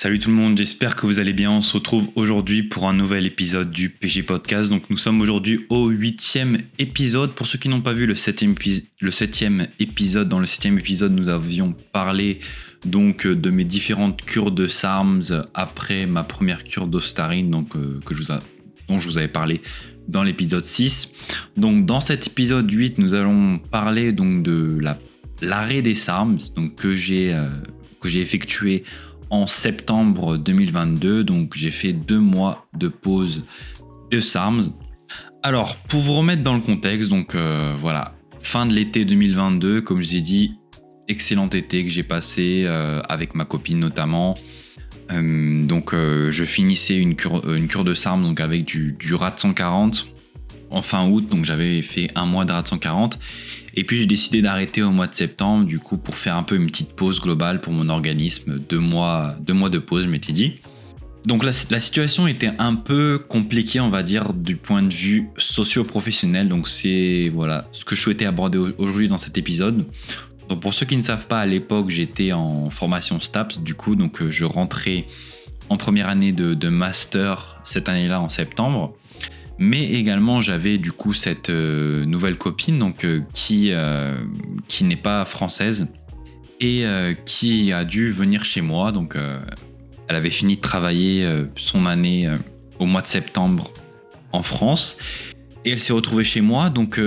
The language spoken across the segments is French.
Salut tout le monde, j'espère que vous allez bien. On se retrouve aujourd'hui pour un nouvel épisode du PG Podcast. Donc nous sommes aujourd'hui au 8e épisode. Pour ceux qui n'ont pas vu le 7e épisode, dans le 7e épisode, nous avions parlé donc de mes différentes cures de SARMs après ma première cure d'Ostarine, donc dont je vous avais parlé dans l'épisode 6. Donc dans cet épisode 8, nous allons parler donc de l'arrêt des SARMs, donc que j'ai effectué en septembre 2022, donc j'ai fait 2 mois de pause de SARMs. Alors, pour vous remettre dans le contexte, donc voilà, fin de l'été 2022, comme je vous ai dit, excellent été que j'ai passé avec ma copine notamment. Je finissais une cure de SARMs donc avec du RAD 140 en fin août, donc j'avais fait 1 mois de RAD 140. Et puis j'ai décidé d'arrêter au mois de septembre, du coup pour faire un peu une petite pause globale pour mon organisme, 2 mois de pause, je m'étais dit. Donc la situation était un peu compliquée, on va dire, du point de vue socio-professionnel. Donc c'est voilà ce que je souhaitais aborder aujourd'hui dans cet épisode. Donc pour ceux qui ne savent pas, à l'époque j'étais en formation STAPS, du coup donc je rentrais en première année de master cette année-là en septembre. Mais également j'avais du coup cette nouvelle copine donc, qui n'est pas française et qui a dû venir chez moi. Donc elle avait fini de travailler son année au mois de septembre en France et elle s'est retrouvée chez moi. Donc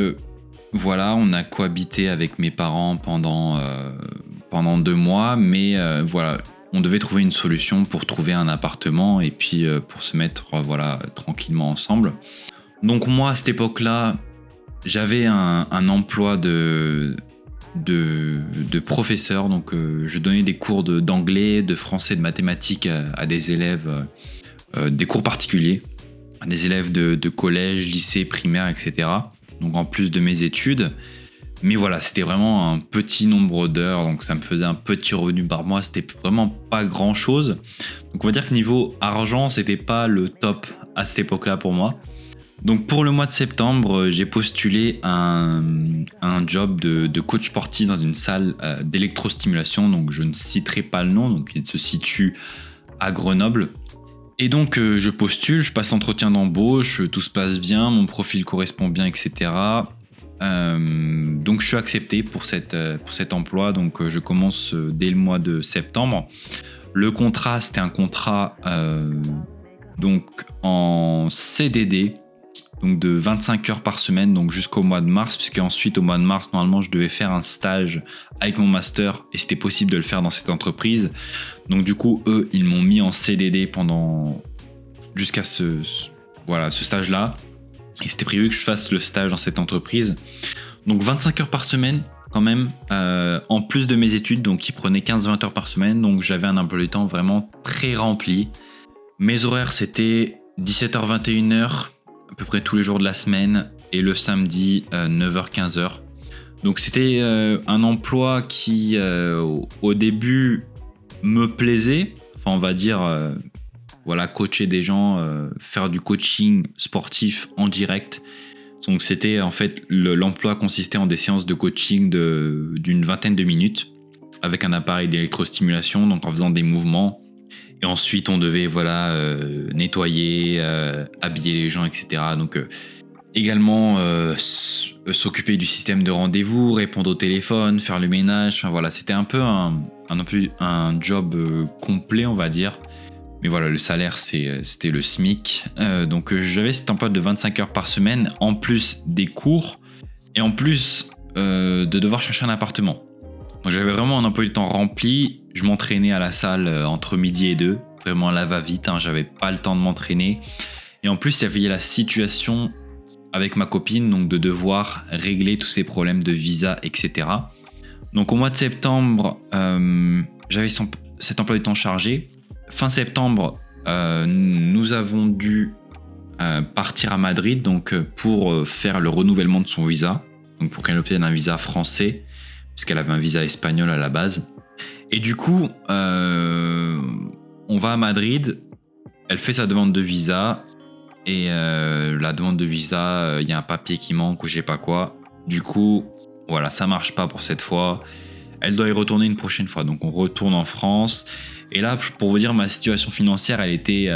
voilà, on a cohabité avec mes parents pendant 2 mois, mais voilà, on devait trouver une solution pour trouver un appartement et puis pour se mettre tranquillement ensemble. Donc moi à cette époque-là, j'avais un emploi de professeur, donc je donnais des cours d'anglais, de français, de mathématiques à des élèves, des cours particuliers, à des élèves de collège, lycée, primaire, etc. Donc en plus de mes études. Mais voilà, c'était vraiment un petit nombre d'heures, donc ça me faisait un petit revenu par mois, c'était vraiment pas grand chose. Donc on va dire que niveau argent, c'était pas le top à cette époque-là pour moi. Donc pour le mois de septembre, j'ai postulé un job de coach sportif dans une salle d'électrostimulation, donc je ne citerai pas le nom, donc il se situe à Grenoble. Et donc je postule, je passe l'entretien d'embauche, tout se passe bien, mon profil correspond bien, etc. Donc je suis accepté pour cet emploi, donc je commence dès le mois de septembre. Le contrat, c'était un contrat donc en CDD, donc de 25 heures par semaine, donc jusqu'au mois de mars, puisque ensuite au mois de mars, normalement, je devais faire un stage avec mon master et c'était possible de le faire dans cette entreprise. Donc du coup, eux, ils m'ont mis en CDD jusqu'à ce stage-là. Et c'était prévu que je fasse le stage dans cette entreprise. Donc 25 heures par semaine quand même, en plus de mes études, donc qui prenaient 15-20 heures par semaine. Donc j'avais un emploi du temps vraiment très rempli. Mes horaires, c'était 17h-21h, à peu près tous les jours de la semaine. Et le samedi, 9h-15h. Donc c'était un emploi qui, au début, me plaisait. Enfin, on va dire... coacher des gens, faire du coaching sportif en direct. Donc c'était en fait, l'emploi consistait en des séances de coaching d'une 20aine de minutes avec un appareil d'électrostimulation, donc en faisant des mouvements. Et ensuite on devait nettoyer, habiller les gens, etc. Donc également s'occuper du système de rendez-vous, répondre au téléphone, faire le ménage. Enfin voilà, c'était un peu un job complet, on va dire. Mais voilà, le salaire, c'était le SMIC. Donc j'avais cet emploi de 25 heures par semaine, en plus des cours, et en plus de devoir chercher un appartement. Donc j'avais vraiment un emploi du temps rempli. Je m'entraînais à la salle entre midi et 2. Vraiment, là va-vite, j'avais pas le temps de m'entraîner. Et en plus, il y avait la situation avec ma copine, donc de devoir régler tous ces problèmes de visa, etc. Donc au mois de septembre, j'avais cet emploi du temps chargé. Fin septembre, nous avons dû partir à Madrid donc, pour faire le renouvellement de son visa, donc pour qu'elle obtienne un visa français, puisqu'elle avait un visa espagnol à la base. Et du coup, on va à Madrid, elle fait sa demande de visa, et la demande de visa, il y a un papier qui manque ou je sais pas quoi. Du coup, voilà, ça marche pas pour cette fois. elle doit y retourner une prochaine fois. Donc on retourne en France. Et là, pour vous dire, ma situation financière, elle était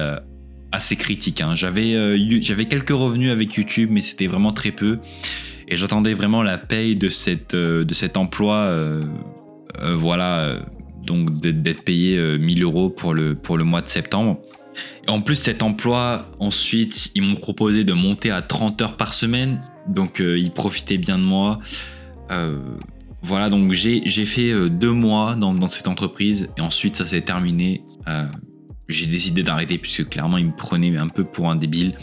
assez critique. Hein. J'avais quelques revenus avec YouTube, mais c'était vraiment très peu. Et j'attendais vraiment la paye de cet emploi, donc d'être payé 1000 euros pour le mois de septembre. Et en plus, cet emploi, ensuite, ils m'ont proposé de monter à 30 heures par semaine. Donc, ils profitaient bien de moi. Voilà, donc j'ai fait 2 mois dans cette entreprise. Et ensuite, ça s'est terminé. J'ai décidé d'arrêter puisque clairement, ils me prenaient un peu pour un débile.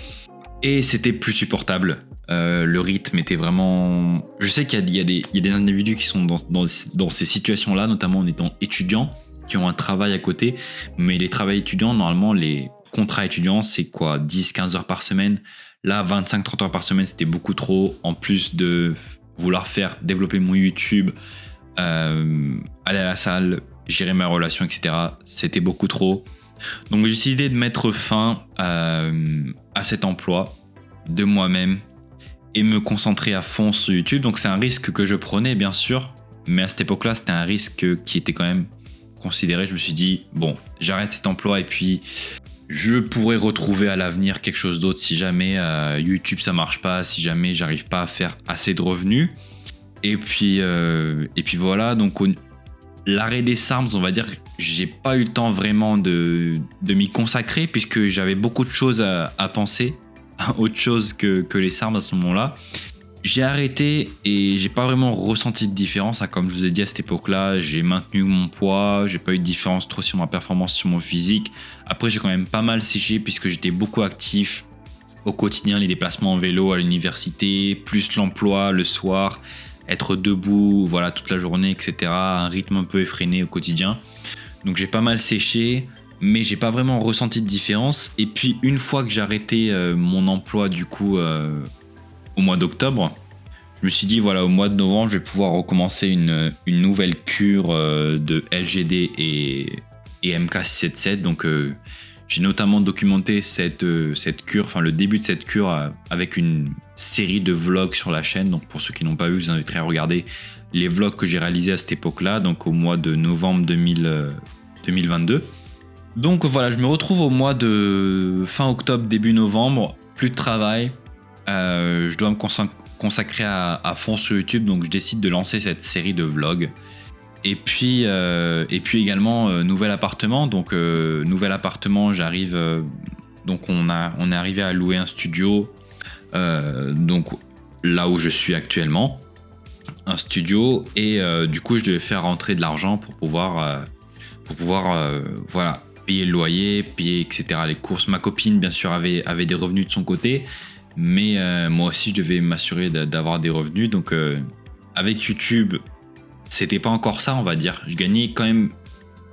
Et c'était plus supportable. Le rythme était vraiment... Je sais qu'il y a des individus qui sont dans ces situations-là, notamment en étant étudiants, qui ont un travail à côté. Mais les travails étudiants, normalement, les contrats étudiants, c'est quoi, 10-15 heures par semaine. Là, 25-30 heures par semaine, c'était beaucoup trop. En plus de vouloir développer mon YouTube, aller à la salle, gérer ma relation, etc. C'était beaucoup trop. Donc j'ai décidé de mettre fin à cet emploi de moi-même et me concentrer à fond sur YouTube. Donc c'est un risque que je prenais, bien sûr. Mais à cette époque-là, c'était un risque qui était quand même considéré. Je me suis dit, bon, j'arrête cet emploi et puis je pourrais retrouver à l'avenir quelque chose d'autre si jamais YouTube ça marche pas, si jamais j'arrive pas à faire assez de revenus. Et puis voilà, donc l'arrêt des SARMS, on va dire, j'ai pas eu le temps vraiment de m'y consacrer puisque j'avais beaucoup de choses à penser, autre chose que les SARMS à ce moment-là. J'ai arrêté et j'ai pas vraiment ressenti de différence. Comme je vous ai dit à cette époque-là, j'ai maintenu mon poids, j'ai pas eu de différence trop sur ma performance, sur mon physique. Après, j'ai quand même pas mal séché puisque j'étais beaucoup actif au quotidien, les déplacements en vélo à l'université, plus l'emploi le soir, être debout, voilà, toute la journée, etc. Un rythme un peu effréné au quotidien. Donc j'ai pas mal séché, mais j'ai pas vraiment ressenti de différence. Et puis une fois que j'ai arrêté mon emploi du coup au mois d'octobre, je me suis dit voilà, au mois de novembre, je vais pouvoir recommencer une nouvelle cure de LGD et MK677. Donc j'ai notamment documenté cette cure, enfin le début de cette cure avec une série de vlogs sur la chaîne. Donc pour ceux qui n'ont pas vu, je vous inviterai à regarder les vlogs que j'ai réalisés à cette époque-là, donc au mois de novembre 2022. Donc voilà, je me retrouve au mois de fin octobre, début novembre, plus de travail. Je dois me consacrer à fond sur YouTube, donc je décide de lancer cette série de vlogs. Et puis également nouvel appartement. Donc nouvel appartement, j'arrive. Donc on est arrivé à louer un studio. Donc là où je suis actuellement, un studio. Et du coup, je devais faire rentrer de l'argent pour pouvoir voilà, payer le loyer, payer etc. les courses. Ma copine, bien sûr, avait des revenus de son côté. Mais moi aussi, je devais m'assurer d'avoir des revenus. Donc, avec YouTube, c'était pas encore ça, on va dire. Je gagnais quand même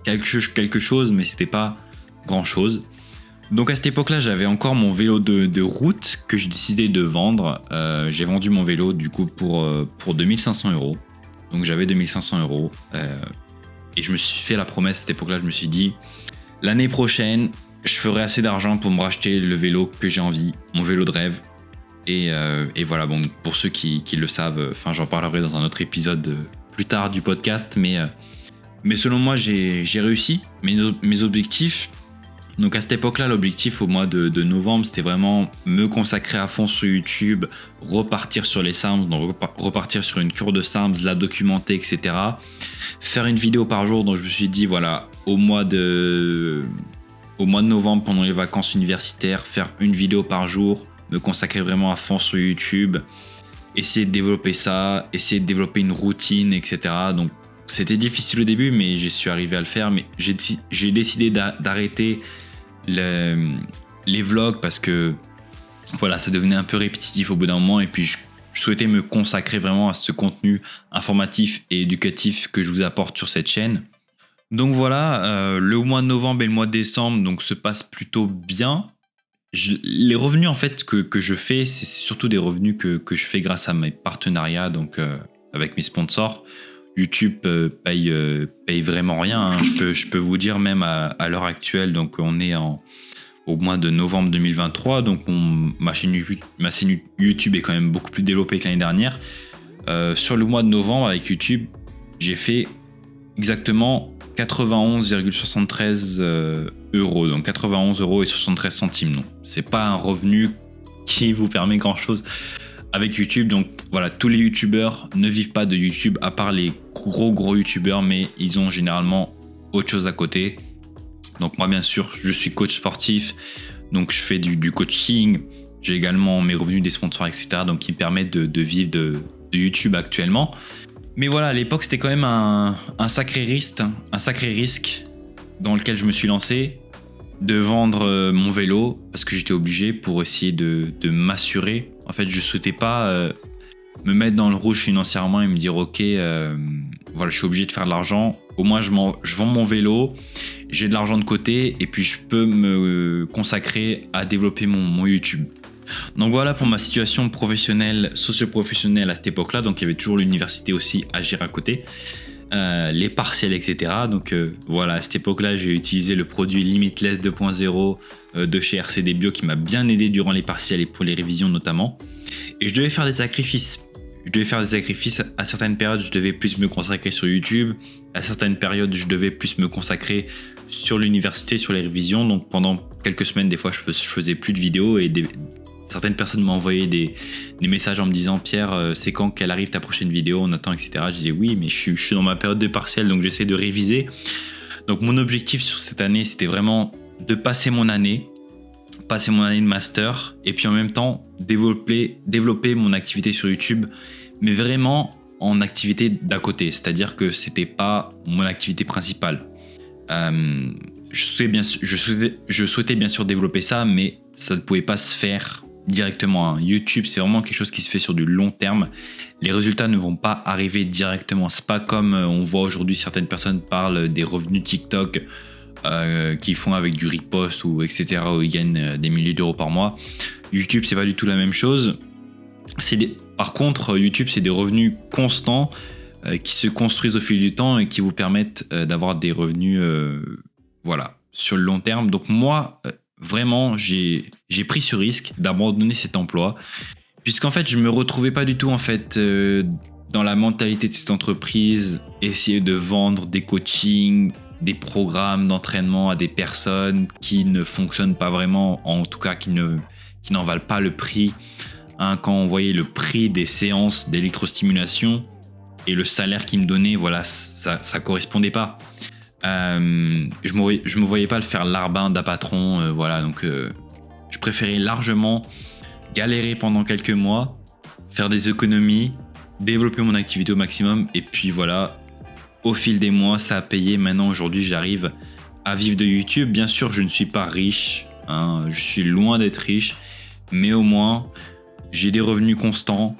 quelque chose, mais c'était pas grand-chose. Donc, à cette époque-là, j'avais encore mon vélo de route que je décidais de vendre. J'ai vendu mon vélo, du coup, pour 2500 €. Donc, j'avais 2500 €. Et je me suis fait la promesse à cette époque-là. Je me suis dit, l'année prochaine, je ferai assez d'argent pour me racheter le vélo que j'ai envie, mon vélo de rêve. Et voilà, bon, pour ceux qui le savent, enfin, j'en parlerai dans un autre épisode plus tard du podcast, mais selon moi, j'ai réussi mes objectifs. Donc à cette époque-là, l'objectif au mois de novembre, c'était vraiment me consacrer à fond sur YouTube, repartir sur les SARMS, donc repartir sur une cure de SARMS, la documenter, etc. Faire une vidéo par jour, donc je me suis dit, voilà, au mois de novembre, pendant les vacances universitaires, faire une vidéo par jour, me consacrer vraiment à fond sur YouTube, essayer de développer ça, essayer de développer une routine, etc. Donc c'était difficile au début, mais j'y suis arrivé à le faire. Mais j'ai décidé d'arrêter les vlogs parce que voilà, ça devenait un peu répétitif au bout d'un moment. Et puis je souhaitais me consacrer vraiment à ce contenu informatif et éducatif que je vous apporte sur cette chaîne. Donc voilà, le mois de novembre et le mois de décembre donc, se passent plutôt bien. Les revenus en fait que je fais, c'est surtout des revenus que je fais grâce à mes partenariats, donc avec mes sponsors. YouTube paye vraiment rien, hein. Je peux vous dire même à l'heure actuelle, donc on est au mois de novembre 2023, donc ma chaîne YouTube est quand même beaucoup plus développée que l'année dernière. Sur le mois de novembre avec YouTube, j'ai fait exactement 91,73 euros, donc 91 euros et 73 centimes. Donc, c'est pas un revenu qui vous permet grand chose avec YouTube. Donc voilà, tous les youtubeurs ne vivent pas de YouTube, à part les gros youtubeurs, mais ils ont généralement autre chose à côté. Donc moi, bien sûr, je suis coach sportif, donc je fais du coaching. J'ai également mes revenus des sponsors, etc. Donc qui me permettent de vivre de YouTube actuellement. Mais voilà, à l'époque, c'était quand même un sacré risque dans lequel je me suis lancé, de vendre mon vélo parce que j'étais obligé pour essayer de m'assurer. En fait, je souhaitais pas me mettre dans le rouge financièrement et me dire ok, voilà, je suis obligé de faire de l'argent. Au moins, je vends mon vélo, j'ai de l'argent de côté et puis je peux me consacrer à développer mon YouTube. Donc voilà pour ma situation professionnelle, socio-professionnelle à cette époque-là. Donc il y avait toujours l'université aussi à gérer à côté, les partiels, etc. Donc voilà, à cette époque-là, j'ai utilisé le produit Limitless 2.0 de chez RCD Bio qui m'a bien aidé durant les partiels et pour les révisions notamment. Et je devais faire des sacrifices. À certaines périodes, je devais plus me consacrer sur YouTube. À certaines périodes, je devais plus me consacrer sur l'université, sur les révisions. Donc pendant quelques semaines, des fois, je faisais plus de vidéos et certaines personnes m'ont envoyé des messages en me disant « Pierre, c'est quand qu'elle arrive ta prochaine vidéo? On attend, etc. » Je disais « Oui, mais je suis dans ma période de partiel, donc j'essaie de réviser. » Donc mon objectif sur cette année, c'était vraiment de passer mon année de master et puis en même temps développer mon activité sur YouTube, mais vraiment en activité d'à côté. C'est-à-dire que c'était pas mon activité principale. Je souhaitais bien sûr développer ça, mais ça ne pouvait pas se faire directement. YouTube, c'est vraiment quelque chose qui se fait sur du long terme. Les résultats ne vont pas arriver directement. C'est pas comme on voit aujourd'hui, certaines personnes parlent des revenus TikTok qu'ils font avec du riposte ou etc. où ils gagnent des milliers d'euros par mois. YouTube, c'est pas du tout la même chose. Par contre, YouTube, c'est des revenus constants qui se construisent au fil du temps et qui vous permettent d'avoir des revenus voilà, sur le long terme. Donc moi, vraiment, j'ai pris ce risque d'abandonner cet emploi, puisqu'en fait, je me retrouvais pas du tout en fait dans la mentalité de cette entreprise, essayer de vendre des coachings, des programmes d'entraînement à des personnes qui ne fonctionnent pas vraiment, en tout cas qui n'en valent pas le prix. Quand on voyait le prix des séances d'électrostimulation et le salaire qu'ils me donnaient, voilà, ça correspondait pas. Je me voyais pas le faire larbin d'un patron, voilà, donc je préférais largement galérer pendant quelques mois, faire des économies, développer mon activité au maximum, et puis voilà, au fil des mois, ça a payé. Maintenant, aujourd'hui, j'arrive à vivre de YouTube. Bien sûr, je ne suis pas riche, je suis loin d'être riche, mais au moins, j'ai des revenus constants,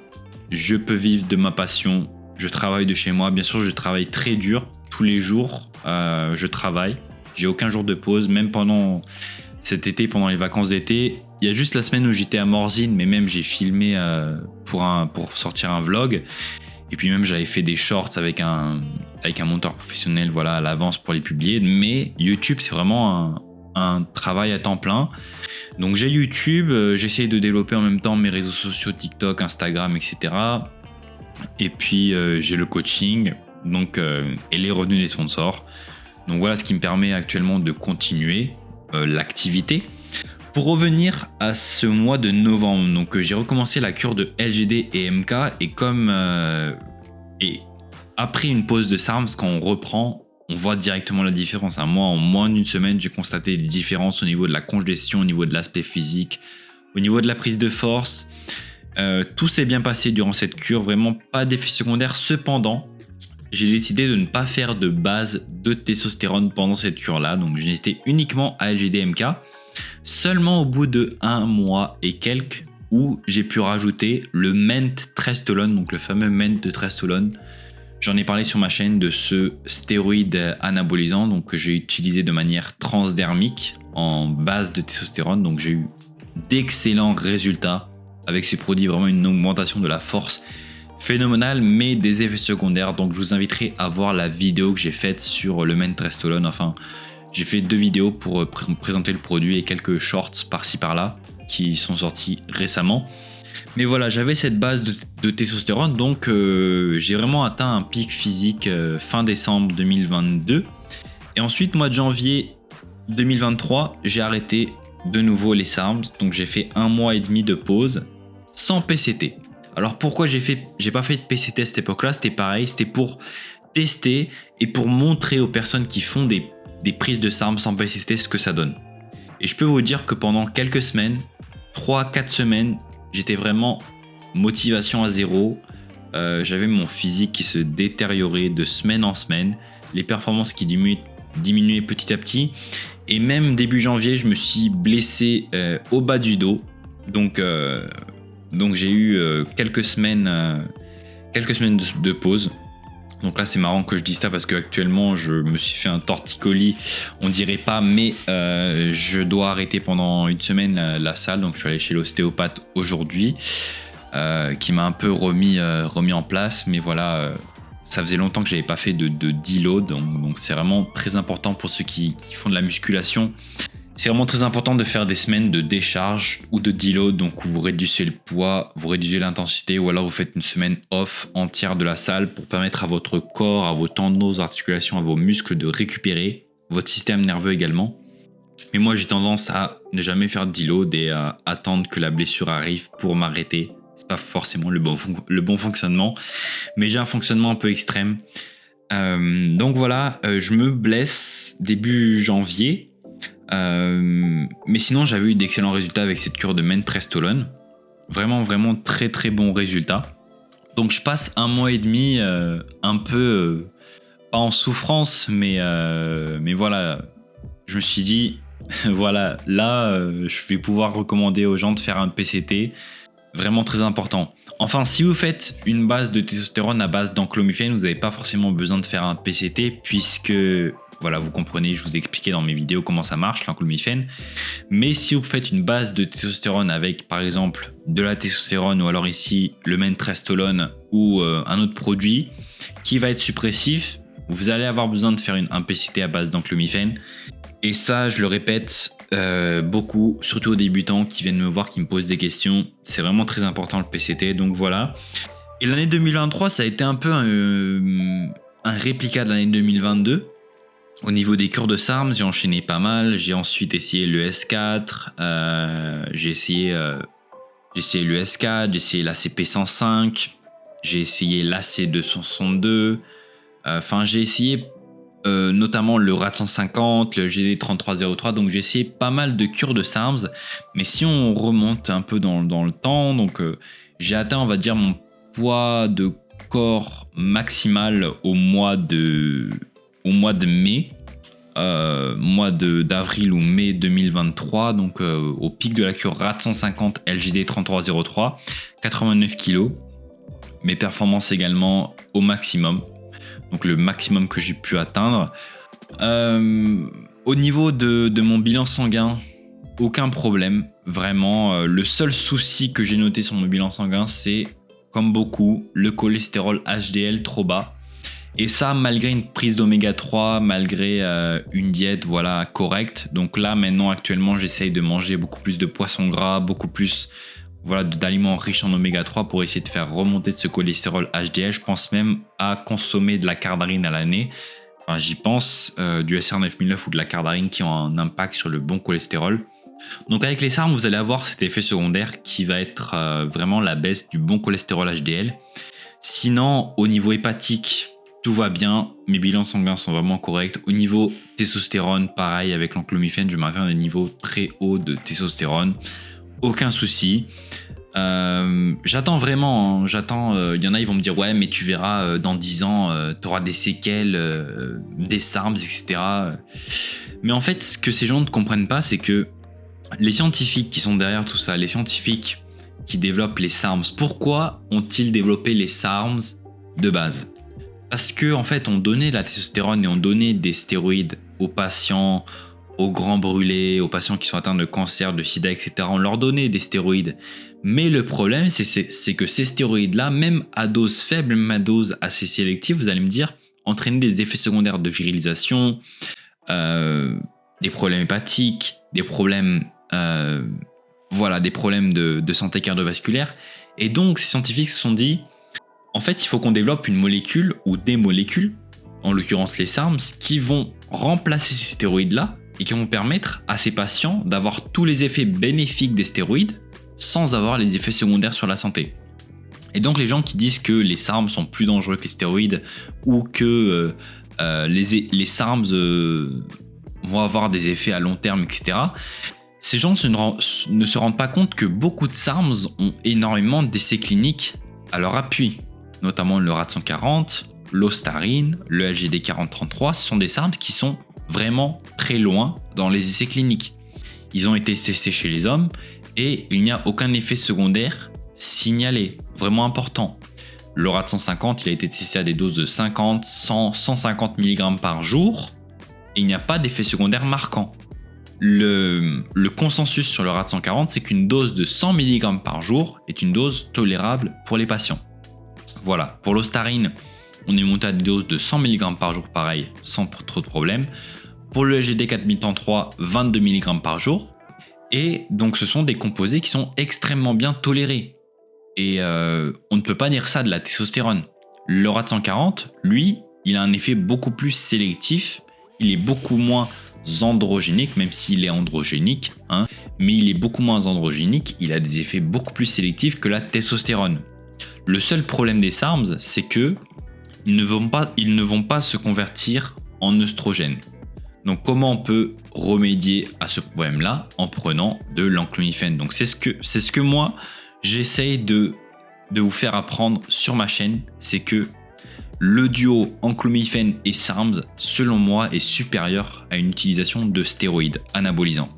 je peux vivre de ma passion, je travaille de chez moi. Bien sûr, je travaille très dur, tous les jours, je travaille, j'ai aucun jour de pause, même pendant cet été, pendant les vacances d'été. Il y a juste la semaine où j'étais à Morzine, mais même j'ai filmé pour sortir un vlog. Et puis même j'avais fait des shorts avec un monteur professionnel, voilà, à l'avance pour les publier. Mais YouTube, c'est vraiment un travail à temps plein. Donc j'ai YouTube, j'essaye de développer en même temps mes réseaux sociaux, TikTok, Instagram, etc. Et puis j'ai le coaching, donc et les revenus des sponsors. Donc voilà ce qui me permet actuellement de continuer l'activité. Pour revenir à ce mois de novembre, donc j'ai recommencé la cure de LGD et MK, et comme et après une pause de SARMS, quand on reprend, on voit directement la différence. Moi, en moins d'une semaine, j'ai constaté des différences au niveau de la congestion, au niveau de l'aspect physique, au niveau de la prise de force. Tout s'est bien passé durant cette cure, vraiment pas d'effets secondaires. Cependant, j'ai décidé de ne pas faire de base de testostérone pendant cette cure-là, donc j'ai été uniquement à LGD MK. Seulement au bout de 1 mois et quelques, où j'ai pu rajouter le Ment-Trestolone, donc le fameux Ment-Trestolone. J'en ai parlé sur ma chaîne de ce stéroïde anabolisant, donc que j'ai utilisé de manière transdermique en base de testostérone. Donc j'ai eu d'excellents résultats avec ce produit, vraiment une augmentation de la force phénoménale, mais des effets secondaires. Donc je vous inviterai à voir la vidéo que j'ai faite sur le Ment-Trestolone. Enfin, j'ai fait 2 vidéos pour présenter le produit et quelques shorts par-ci par-là qui sont sortis récemment. Mais voilà, j'avais cette base de testostérone, donc j'ai vraiment atteint un pic physique fin décembre 2022. Et ensuite, mois de janvier 2023, j'ai arrêté de nouveau les SARMs, donc j'ai fait 1 mois et demi de pause sans PCT. Alors pourquoi j'ai pas fait de PCT à cette époque-là? C'était pareil, c'était pour tester et pour montrer aux personnes qui font des prises de SARMs sans PCT ce que ça donne. Et je peux vous dire que pendant quelques semaines, 3-4 semaines, j'étais vraiment motivation à zéro. J'avais mon physique qui se détériorait de semaine en semaine, les performances qui diminuaient petit à petit. Et même début janvier, je me suis blessé au bas du dos. Donc j'ai eu quelques semaines de pause. Donc là, c'est marrant que je dise ça parce qu'actuellement, je me suis fait un torticolis. On dirait pas, mais je dois arrêter pendant une semaine la salle. Donc je suis allé chez l'ostéopathe aujourd'hui, qui m'a un peu remis en place. Mais voilà, ça faisait longtemps que j'avais pas fait de deload. Donc c'est vraiment très important pour ceux qui font de la musculation. C'est vraiment très important de faire des semaines de décharge ou de deload, donc où vous réduisez le poids, vous réduisez l'intensité, ou alors vous faites une semaine off entière de la salle pour permettre à votre corps, à vos tendons, aux articulations, à vos muscles de récupérer, votre système nerveux également. Mais moi j'ai tendance à ne jamais faire de deload et à attendre que la blessure arrive pour m'arrêter. C'est pas forcément le bon fonctionnement, mais j'ai un fonctionnement un peu extrême. Donc voilà, je me blesse début janvier. Mais sinon j'avais eu d'excellents résultats avec cette cure de mentrestolone, vraiment très très bons résultats. Donc je passe 1 mois et demi un peu pas en souffrance, mais voilà, je me suis dit voilà, là je vais pouvoir recommander aux gens de faire un PCT, vraiment très important. Enfin, si vous faites une base de testostérone à base d'enclomifène, vous n'avez pas forcément besoin de faire un PCT, puisque voilà, vous comprenez, je vous ai expliqué dans mes vidéos comment ça marche, l'enclomifène. Mais si vous faites une base de testostérone avec, par exemple, de la testostérone ou alors ici le mentrestolone ou un autre produit qui va être suppressif, vous allez avoir besoin de faire un PCT à base d'enclomifène. Et ça, je le répète beaucoup, surtout aux débutants qui viennent me voir, qui me posent des questions. C'est vraiment très important le PCT, donc voilà. Et l'année 2023, ça a été un peu un réplica de l'année 2022. Au niveau des cures de SARMs, j'ai enchaîné pas mal. J'ai ensuite essayé le S4, j'ai essayé le S4, j'ai essayé l'ACP 105, j'ai essayé l'AC 262. Enfin, j'ai essayé notamment le RAD 150, le GD 3303. Donc j'ai essayé pas mal de cures de SARMs. Mais si on remonte un peu dans le temps, donc j'ai atteint, on va dire, mon poids de corps maximal au mois de mai, mois d'avril ou mai 2023, donc au pic de la cure RAD 150 LGD 3303, 89 kg. Mes performances également au maximum, donc le maximum que j'ai pu atteindre. Au niveau de mon bilan sanguin, aucun problème, vraiment. Le seul souci que j'ai noté sur mon bilan sanguin, c'est, comme beaucoup, le cholestérol HDL trop bas. Et ça, malgré une prise d'oméga 3, malgré une diète voilà, correcte. Donc là, maintenant, actuellement, j'essaye de manger beaucoup plus de poissons gras, beaucoup plus voilà, d'aliments riches en oméga 3 pour essayer de faire remonter ce cholestérol HDL. Je pense même à consommer de la cardarine à l'année. Enfin, j'y pense, du SR9009 ou de la cardarine qui ont un impact sur le bon cholestérol. Donc avec les SARMs, vous allez avoir cet effet secondaire qui va être vraiment la baisse du bon cholestérol HDL. Sinon, au niveau hépatique, tout va bien, mes bilans sanguins sont vraiment corrects. Au niveau testostérone, pareil, avec l'enclomifène, je maintiens des niveaux très hauts de testostérone. Aucun souci. J'attends vraiment, il y en a, ils vont me dire ouais, mais tu verras, dans 10 ans, tu auras des séquelles, des SARMs, etc. Mais en fait, ce que ces gens ne comprennent pas, c'est que les scientifiques qui sont derrière tout ça, les scientifiques qui développent les SARMs, pourquoi ont-ils développé les SARMs de base ? Parce que en fait, on donnait de la testostérone et on donnait des stéroïdes aux patients, aux grands brûlés, aux patients qui sont atteints de cancer, de sida, etc. On leur donnait des stéroïdes. Mais le problème, c'est que ces stéroïdes-là, même à dose faible, même à dose assez sélective, vous allez me dire, entraîner des effets secondaires de virilisation, des problèmes hépatiques, des problèmes voilà, des problèmes de santé cardiovasculaire. Et donc, ces scientifiques se sont dit, en fait, il faut qu'on développe une molécule ou des molécules, en l'occurrence les SARMs, qui vont remplacer ces stéroïdes-là et qui vont permettre à ces patients d'avoir tous les effets bénéfiques des stéroïdes sans avoir les effets secondaires sur la santé. Et donc, les gens qui disent que les SARMs sont plus dangereux que les stéroïdes ou que les SARMs vont avoir des effets à long terme, etc., ces gens ne se rendent pas compte que beaucoup de SARMs ont énormément d'essais cliniques à leur appui, notamment le RAD 140, l'Ostarine, le LGD 4033. Ce sont des SARMs qui sont vraiment très loin dans les essais cliniques. Ils ont été testés chez les hommes et il n'y a aucun effet secondaire signalé, vraiment important. Le RAD 150, il a été testé à des doses de 50, 100, 150 mg par jour et il n'y a pas d'effet secondaire marquant. Le consensus sur le RAD 140, c'est qu'une dose de 100 mg par jour est une dose tolérable pour les patients. Voilà, pour l'Ostarine, on est monté à des doses de 100 mg par jour, pareil, sans trop de problèmes. Pour le LGD 4033, 22 mg par jour. Et donc ce sont des composés qui sont extrêmement bien tolérés. Et on ne peut pas dire ça de la testostérone. Le RAD 140, lui, il a un effet beaucoup plus sélectif. Il est beaucoup moins androgénique, même s'il est androgénique, hein, mais il est beaucoup moins androgénique, il a des effets beaucoup plus sélectifs que la testostérone. Le seul problème des SARMs, c'est que ils ne vont pas se convertir en œstrogène. Donc comment on peut remédier à ce problème-là? En prenant de l'enclomifène. Donc c'est ce que moi j'essaye de vous faire apprendre sur ma chaîne, c'est que le duo enclomifène et SARMs, selon moi, est supérieur à une utilisation de stéroïdes anabolisants.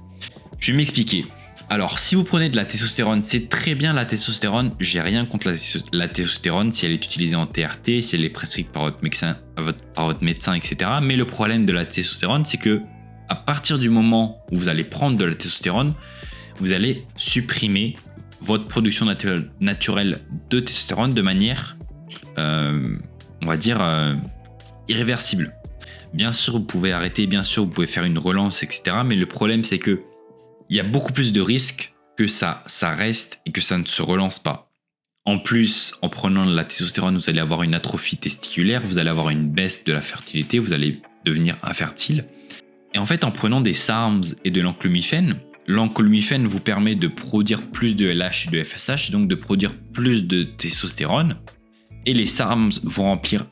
Je vais m'expliquer. Alors, si vous prenez de la testostérone, c'est très bien la testostérone. J'ai rien contre la testostérone si elle est utilisée en TRT, si elle est prescrite par votre médecin, etc. Mais le problème de la testostérone, c'est que à partir du moment où vous allez prendre de la testostérone, vous allez supprimer votre production naturelle de testostérone de manière on va dire irréversible. Bien sûr, vous pouvez arrêter, bien sûr, vous pouvez faire une relance, etc. Mais le problème, c'est que il y a beaucoup plus de risques que ça reste et que ça ne se relance pas. En plus, en prenant de la testostérone, vous allez avoir une atrophie testiculaire, vous allez avoir une baisse de la fertilité, vous allez devenir infertile. Et en fait, en prenant des SARMs et de l'enclomifène vous permet de produire plus de LH et de FSH, et donc de produire plus de testostérone. Et les SARMs vont remplir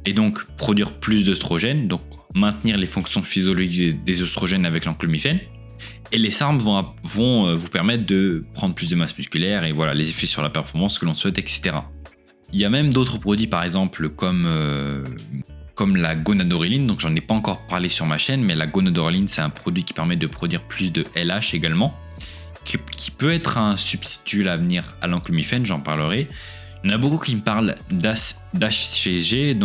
et donc produire plus d'œstrogènes, donc maintenir les fonctions physiologiques des œstrogènes avec l'enclomifène. Et les SARMs vont vous permettre de prendre plus de masse musculaire et voilà les effets sur la performance que l'on souhaite, etc. Il y a même d'autres produits, par exemple, comme la gonadorylline, donc j'en ai pas encore parlé sur ma chaîne, mais la gonadorylline, c'est un produit qui permet de produire plus de LH également, qui peut être un substitut à l'avenir à l'enclomifène, j'en parlerai. Il y en a beaucoup qui me parlent d'HCG,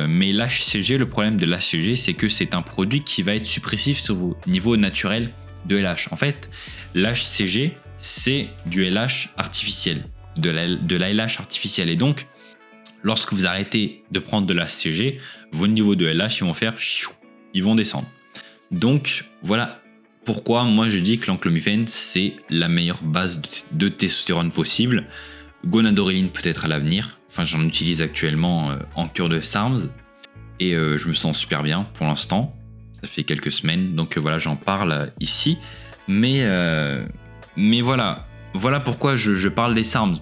mais l'HCG, le problème de l'HCG, c'est que c'est un produit qui va être suppressif sur vos niveaux naturels de LH. En fait, l'HCG, c'est du LH artificiel, de la LH artificielle. Et donc, lorsque vous arrêtez de prendre de l'HCG, vos niveaux de LH ils vont descendre. Donc, voilà pourquoi moi je dis que l'enclomifène, c'est la meilleure base de testostérone possible. Gonadorylline peut-être à l'avenir. Enfin, j'en utilise actuellement en cure de SARMs et je me sens super bien pour l'instant. Ça fait quelques semaines, donc voilà, j'en parle ici. Mais voilà pourquoi je parle des SARMs.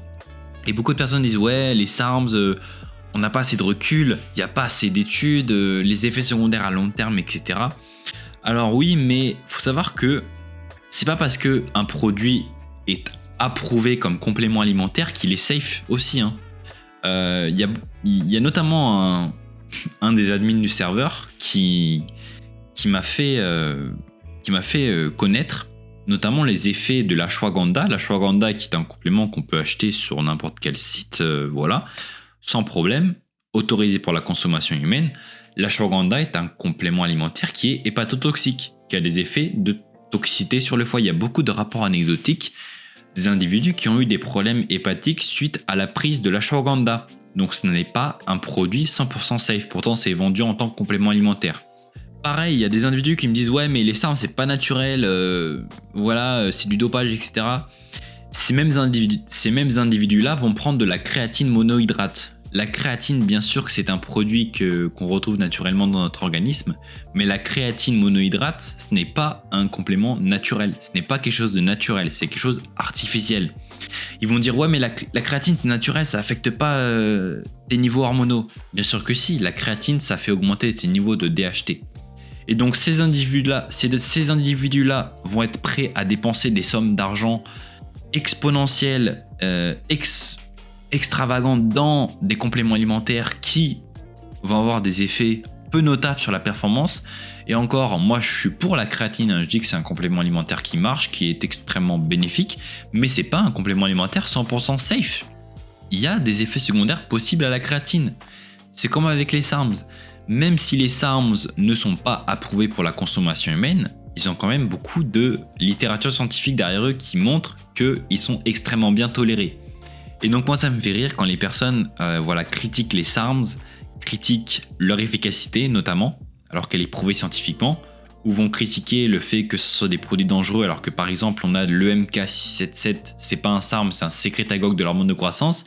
Et beaucoup de personnes disent ouais, les SARMs, on n'a pas assez de recul, il n'y a pas assez d'études, les effets secondaires à long terme, etc. Alors oui, mais faut savoir que c'est pas parce que un produit est approuvé comme complément alimentaire qu'il est safe aussi. Il y a notamment un des admins du serveur qui m'a fait connaître notamment les effets de l'ashwagandha. L'ashwagandha qui est un complément qu'on peut acheter sur n'importe quel site, voilà, sans problème, autorisé pour la consommation humaine. L'ashwagandha est un complément alimentaire qui est hépatotoxique, qui a des effets de toxicité sur le foie. Il y a beaucoup de rapports anecdotiques des individus qui ont eu des problèmes hépatiques suite à la prise de l'ashwagandha. Donc ce n'est pas un produit 100% safe, pourtant c'est vendu en tant que complément alimentaire. pareil, il y a des individus qui me disent ouais mais les SARM c'est pas naturel, c'est du dopage, etc. Ces mêmes individus-là vont prendre de la créatine monohydrate. La créatine, bien sûr que c'est un produit qu'on retrouve naturellement dans notre organisme, mais la créatine monohydrate, ce n'est pas un complément naturel, ce n'est pas quelque chose de naturel, c'est quelque chose d'artificiel. Ils vont dire ouais mais la créatine c'est naturel, ça affecte pas tes niveaux hormonaux. Bien sûr que si, la créatine ça fait augmenter tes niveaux de DHT. Et donc ces individus-là vont être prêts à dépenser des sommes d'argent exponentielles, extravagantes dans des compléments alimentaires qui vont avoir des effets peu notables sur la performance. Et encore, moi je suis pour la créatine, hein. Je dis que c'est un complément alimentaire qui marche, qui est extrêmement bénéfique, mais c'est pas un complément alimentaire 100% safe. Il y a des effets secondaires possibles à la créatine. C'est comme avec les SARMs. Même si les SARMs ne sont pas approuvés pour la consommation humaine, ils ont quand même beaucoup de littérature scientifique derrière eux qui montre qu'ils sont extrêmement bien tolérés. Et donc moi ça me fait rire quand les personnes critiquent les SARMs, critiquent leur efficacité notamment, alors qu'elle est prouvée scientifiquement, ou vont critiquer le fait que ce soit des produits dangereux, alors que par exemple on a le MK677, c'est pas un SARM, c'est un sécrétagogue de l'hormone de croissance,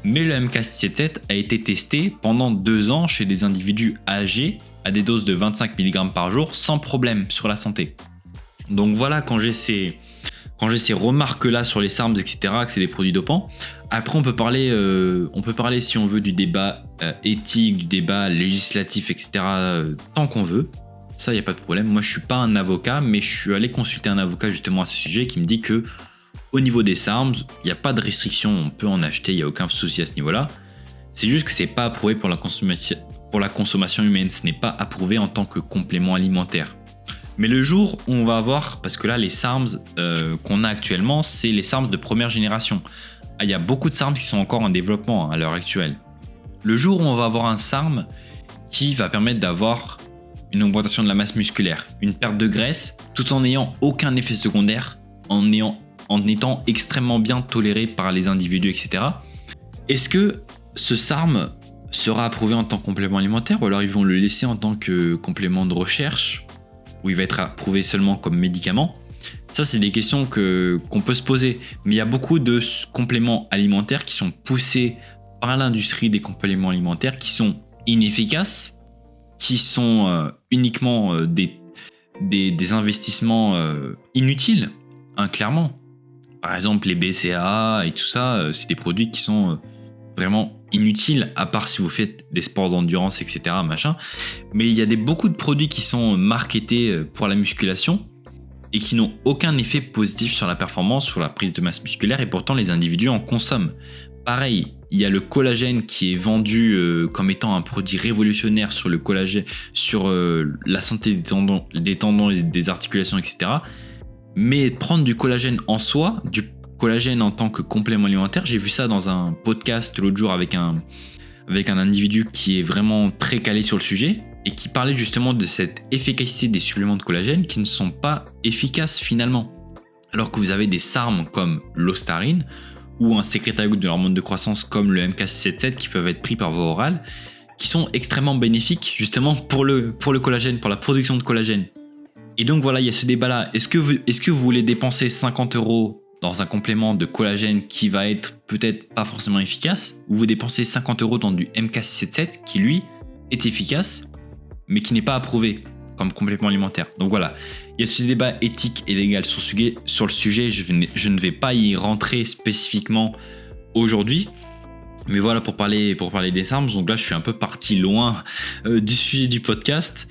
mais le MK677 a été testé pendant 2 ans chez des individus âgés à des doses de 25 mg par jour sans problème sur la santé. Donc voilà, quand j'ai ces remarques-là sur les SARMs, etc., que c'est des produits dopants, après on peut parler si on veut du débat éthique, du débat législatif, etc., tant qu'on veut. Ça, il n'y a pas de problème. Moi, je ne suis pas un avocat, mais je suis allé consulter un avocat justement à ce sujet qui me dit que au niveau des SARMs, il n'y a pas de restriction, on peut en acheter, il n'y a aucun souci à ce niveau-là. C'est juste que ce n'est pas approuvé pour la consommation humaine, ce n'est pas approuvé en tant que complément alimentaire. Mais le jour où on va avoir, parce que là les SARMs qu'on a actuellement, c'est les SARMs de première génération. Il y a beaucoup de SARMs qui sont encore en développement à l'heure actuelle. Le jour où on va avoir un SARM qui va permettre d'avoir une augmentation de la masse musculaire, une perte de graisse, tout en n'ayant aucun effet secondaire, en étant extrêmement bien toléré par les individus, etc. Est-ce que ce SARM sera approuvé en tant que complément alimentaire ou alors ils vont le laisser en tant que complément de recherche où il va être approuvé seulement comme médicament? Ça, c'est des questions qu'on peut se poser. Mais il y a beaucoup de compléments alimentaires qui sont poussés par l'industrie des compléments alimentaires qui sont inefficaces, qui sont uniquement des investissements inutiles, hein, clairement. Par exemple, les BCAA et tout ça, c'est des produits qui sont vraiment inutiles, à part si vous faites des sports d'endurance, etc. Machin. Mais il y a beaucoup de produits qui sont marketés pour la musculation et qui n'ont aucun effet positif sur la performance, sur la prise de masse musculaire, et pourtant les individus en consomment. Pareil, il y a le collagène qui est vendu comme étant un produit révolutionnaire sur le collagène, sur la santé des tendons et des articulations, etc. Mais prendre du collagène en soi, du collagène en tant que complément alimentaire, j'ai vu ça dans un podcast l'autre jour avec un individu qui est vraiment très calé sur le sujet et qui parlait justement de cette efficacité des suppléments de collagène qui ne sont pas efficaces finalement. Alors que vous avez des SARM comme l'ostarine ou un sécrétagogue de l'hormone de croissance comme le MK677 qui peuvent être pris par voie orale, qui sont extrêmement bénéfiques justement pour le collagène, pour la production de collagène. Et donc voilà, il y a ce débat-là. Est-ce que vous voulez dépenser 50 € dans un complément de collagène qui va être peut-être pas forcément efficace, ou vous dépensez 50 € dans du MK677 qui lui est efficace, mais qui n'est pas approuvé comme complément alimentaire. Donc voilà, il y a ce débat éthique et légal sur le sujet. Je ne vais pas y rentrer spécifiquement aujourd'hui. Mais voilà, pour parler des SARMs, donc là je suis un peu parti loin du sujet du podcast.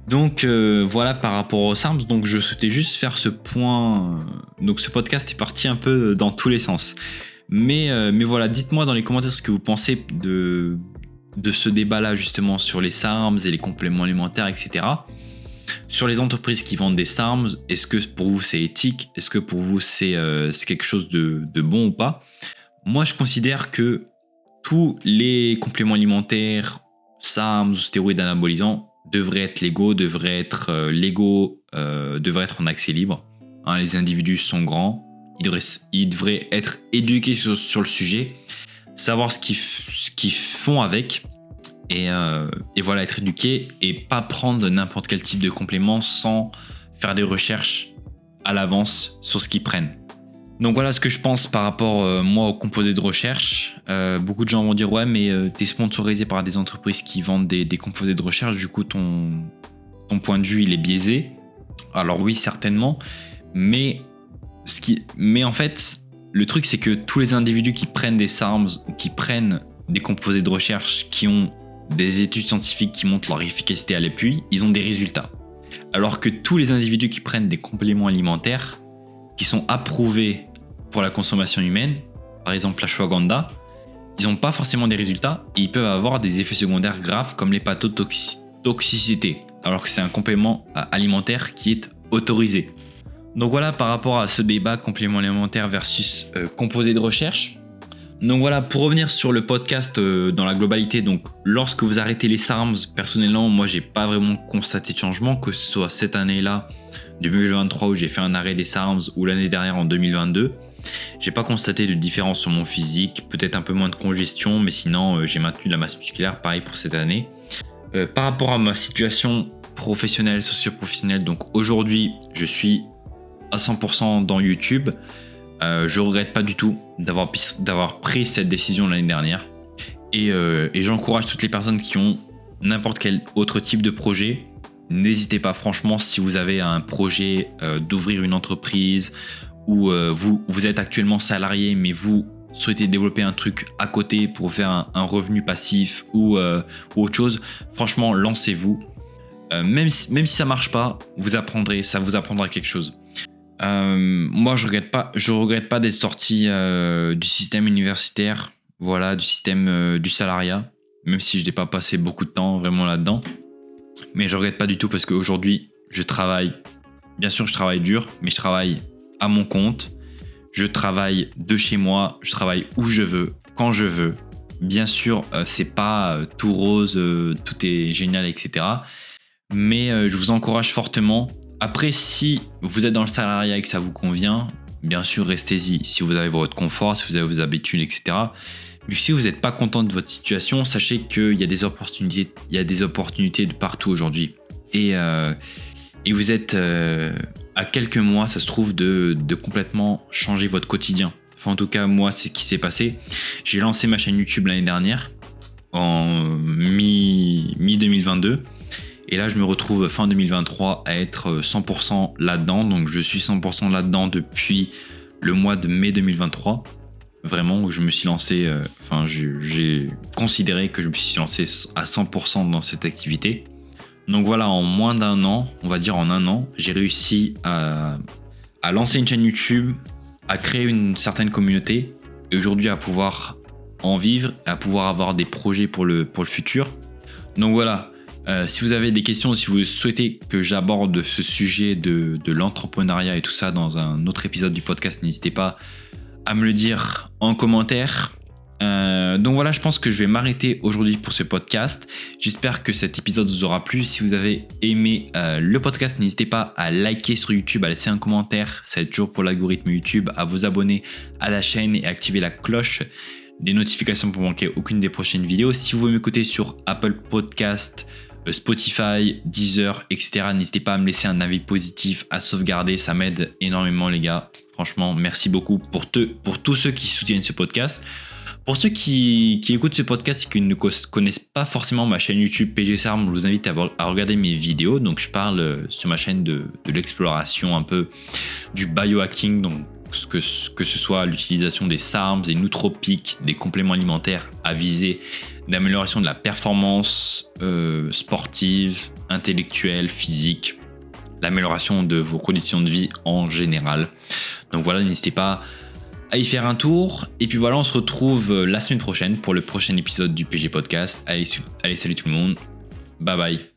Donc voilà par rapport aux SARMs, donc je souhaitais juste faire ce point. Donc ce podcast est parti un peu dans tous les sens. Mais voilà, dites-moi dans les commentaires ce que vous pensez de ce débat-là justement sur les SARMs et les compléments alimentaires, etc. Sur les entreprises qui vendent des SARMs, est-ce que pour vous c'est éthique? Est-ce que pour vous c'est quelque chose de bon ou pas? Moi je considère que tous les compléments alimentaires, SARMs ou stéroïdes anabolisants devraient être légaux, devraient être en accès libre. Hein, les individus sont grands, ils devraient être éduqués sur le sujet, savoir ce qu'ils font avec, et voilà, être éduqué et pas prendre n'importe quel type de complément sans faire des recherches à l'avance sur ce qu'ils prennent. Donc voilà ce que je pense par rapport moi aux composés de recherche. Beaucoup de gens vont dire ouais mais t'es sponsorisé par des entreprises qui vendent des composés de recherche, du coup ton point de vue il est biaisé. Alors oui certainement, mais en fait le truc c'est que tous les individus qui prennent des SARMs ou qui prennent des composés de recherche qui ont des études scientifiques qui montrent leur efficacité à l'appui, ils ont des résultats. Alors que tous les individus qui prennent des compléments alimentaires qui sont approuvés pour la consommation humaine, par exemple l'ashwagandha, ils n'ont pas forcément des résultats et ils peuvent avoir des effets secondaires graves comme l'hépatotoxicité, alors que c'est un complément alimentaire qui est autorisé. Donc voilà par rapport à ce débat complément alimentaire versus composé de recherche. Donc voilà, pour revenir sur le podcast dans la globalité, donc lorsque vous arrêtez les SARMs, personnellement, moi j'ai pas vraiment constaté de changement, que ce soit cette année-là, 2023 où j'ai fait un arrêt des SARMs ou l'année dernière en 2022. J'ai pas constaté de différence sur mon physique, peut-être un peu moins de congestion, mais sinon j'ai maintenu de la masse musculaire, pareil pour cette année. Par rapport à ma situation professionnelle, socio-professionnelle, donc aujourd'hui je suis à 100% dans YouTube. Je regrette pas du tout d'avoir pris cette décision l'année dernière et j'encourage toutes les personnes qui ont n'importe quel autre type de projet. N'hésitez pas, franchement, si vous avez un projet d'ouvrir une entreprise ou vous êtes actuellement salarié mais vous souhaitez développer un truc à côté pour faire un revenu passif ou autre chose, franchement lancez-vous. Même si ça marche pas, ça vous apprendra quelque chose. Moi je regrette pas d'être sorti du système universitaire, voilà, du système du salariat, même si je n'ai pas passé beaucoup de temps vraiment là-dedans, mais je regrette pas du tout parce qu'aujourd'hui je travaille, bien sûr je travaille dur, mais je travaille à mon compte, je travaille de chez moi, je travaille où je veux, quand je veux. Bien sûr c'est pas tout rose, tout est génial, etc. Mais je vous encourage fortement. Après, si vous êtes dans le salariat et que ça vous convient, bien sûr, restez-y. Si vous avez votre confort, si vous avez vos habitudes, etc. Mais si vous n'êtes pas content de votre situation, sachez qu'il y a des opportunités de partout aujourd'hui. Et vous êtes à quelques mois, ça se trouve, de complètement changer votre quotidien. Enfin, en tout cas, moi, c'est ce qui s'est passé. J'ai lancé ma chaîne YouTube l'année dernière, en mi-2022. Et là, je me retrouve fin 2023 à être 100% là-dedans. Donc, je suis 100% là-dedans depuis le mois de mai 2023. Vraiment, où je me suis lancé... j'ai considéré que je me suis lancé à 100% dans cette activité. Donc voilà, en moins d'un an, on va dire en un an, j'ai réussi à lancer une chaîne YouTube, à créer une certaine communauté. Et aujourd'hui, à pouvoir en vivre, à pouvoir avoir des projets pour le futur. Donc voilà. Si vous avez des questions, si vous souhaitez que j'aborde ce sujet de l'entrepreneuriat et tout ça dans un autre épisode du podcast, n'hésitez pas à me le dire en commentaire. Donc voilà, je pense que je vais m'arrêter aujourd'hui pour ce podcast. J'espère que cet épisode vous aura plu. Si vous avez aimé le podcast, n'hésitez pas à liker sur YouTube, à laisser un commentaire. Ça aide toujours pour l'algorithme YouTube, à vous abonner à la chaîne et activer la cloche des notifications pour manquer aucune des prochaines vidéos. Si vous m'écoutez sur Apple Podcast, Spotify, Deezer, etc. N'hésitez pas à me laisser un avis positif, à sauvegarder, ça m'aide énormément les gars. Franchement, merci beaucoup pour tous ceux qui soutiennent ce podcast. Pour ceux qui écoutent ce podcast et qui ne connaissent pas forcément ma chaîne YouTube PG SARM, je vous invite à regarder mes vidéos. Donc je parle sur ma chaîne de l'exploration un peu du biohacking, donc que ce soit l'utilisation des SARMs, des nootropiques, des compléments alimentaires à visée d'amélioration de la performance sportive, intellectuelle, physique, l'amélioration de vos conditions de vie en général. Donc voilà, n'hésitez pas à y faire un tour. Et puis voilà, on se retrouve la semaine prochaine pour le prochain épisode du PG Podcast. Allez, salut tout le monde. Bye bye.